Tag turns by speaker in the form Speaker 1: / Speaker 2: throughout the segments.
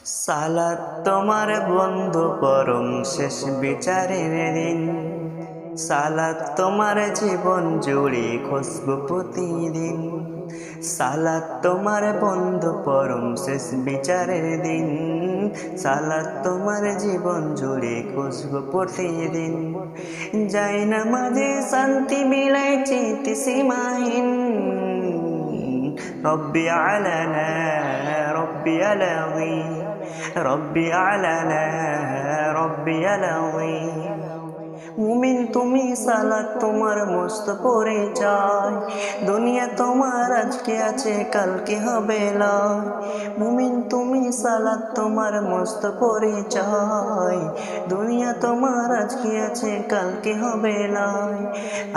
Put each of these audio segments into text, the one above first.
Speaker 1: সালাত তোমার বন্ধু পরম শেষ বিচারের দিন। সালাত তোমার জীবন জুড়ে খুশবু প্রতিদিন। সালাত তোমার বন্ধু পরম শেষ বিচারের দিন। সালাত তোমার জীবন জুড়ে খুশবু প্রতিদিন। যাই না মাঝে শান্তি মিলাই চিত সীমাহীন। ربي علنا ربي العظيم ربي علنا ربي العظيم মুমিন তুমি সালাত তোমার মস্ত পরিচয়। দুনিয়া তোমার আজকে আছে কালকে হবে লয়। মুমিন তুমি সালাত তোমার মস্ত পরিচয়। দুনিয়া তোমার আজকে আছে কালকে হবে লয়।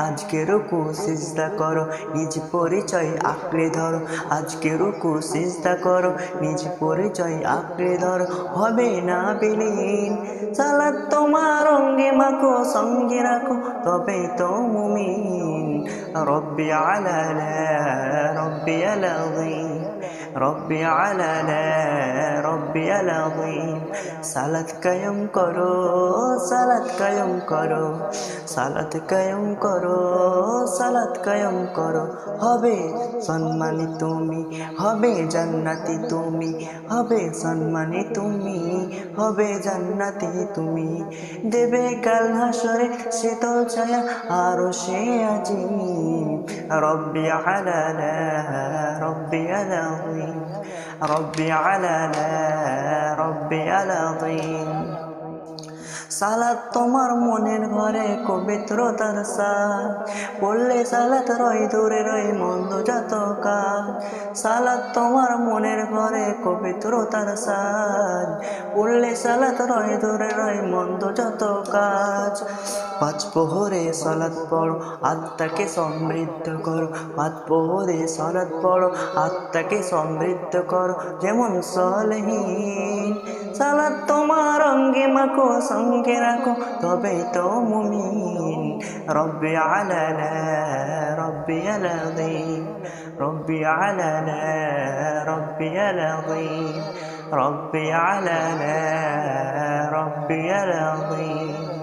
Speaker 1: আজকে রুকু সিজদা করো নিজ পরিচয় আঁকড়ে ধরো। আজকে রুকু সিজদা করো নিজ পরিচয় আঁকড়ে ধরো। হবে না বিলীন। সালাত তোমার অঙ্গে মাখো সঙ্গে রাখো তবেই তো মুমিন। রব্বি আলানা রব্বি আলাযীম রব্বি আলানা রব্বি আলাযীম। সালাত কায়েম করো সালাত কায়েম করো সালাত কায়েম করো সালাত কায়েম করো। হবে সম্মানী তুমি হবে জান্নাতি তুমি হবে সম্মানী তুমি হবে জান্নাতি তুমি। দেবে কাল হাসরে শীতল ছায়া আরশে আজিম। রব্বি আলানা রব্বি আলাযীম রব্বি আলানা রব্বি আলাযীম। সালাত তোমার মনের ঘরে পবিত্রতার সাজ। পড়লে সালাত রয় দূরে রয় মন্দ যত কাজ। সালাত তোমার মনের ঘরে পবিত্রতার সাজ। পড়লে সালাত রয় দূরে রয় মন্দ যত কাজ। পাঁচ প্রহরে সালাত পড়ো আত্মাকে সমৃদ্ধ করো। পাঁচ প্রহরে সালাত পড়ো আত্মাকে সমৃদ্ধ করো যেমন সলেহীন। সালাত তোমার অঙ্গে মাখো সঙ্গে রাখো তবেই তো মুমিন। রব্বি আলানা রব্বি আলাযীম রব্বি আলানা রব্বি আলাযীম রব্বি আলানা রব্বি আলাযীম।